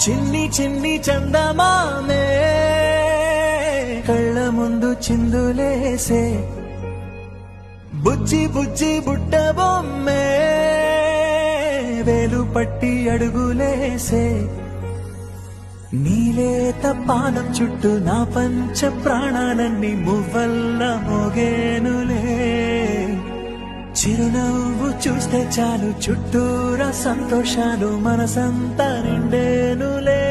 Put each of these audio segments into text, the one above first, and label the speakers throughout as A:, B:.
A: చిన్ని చిన్ని చందమామే కళ్ళ ముందు చిందులేసే బుజ్జి బుజ్జి బుట్ట బొమ్మే వేలు పట్టి అడుగులేసే నీలేత పానం చుట్టూ నా పంచ ప్రాణాలన్నీ మువ్వల్ల మోగేనులే చిరునవ్వు చూస్తే చాలు చుట్టూరా సంతోషాలు మనసంతా నిండేనులే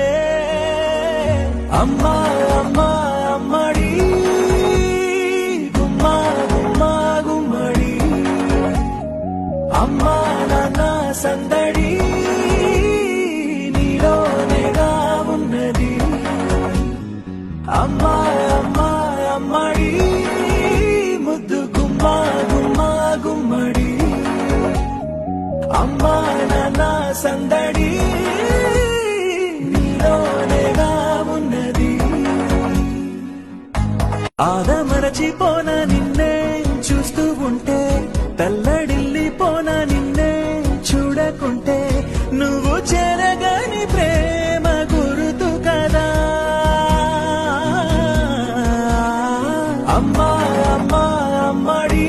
A: అమ్మా అమ్మా అమ్మడి గుమ్మా గుమ్మా గుమ్మడి అమ్మా నాన్న సందడి నీలోనేగా ఉన్నది అమ్మా అమ్మా అమ్మడి ముద్దు గుమ్మా గుమ్మా గుమ్మడి అమ్మా నాన్న సందడి నీలోనేగా ఉన్నది ఆదమరచిపోన నిన్నే చూస్తూ ఉంటే తల్లడిల్లిపోన నిన్నే చూడకుంటే నువ్వు చెరగని ప్రేమ గురుతు కదా అమ్మా అమ్మా అమ్మడి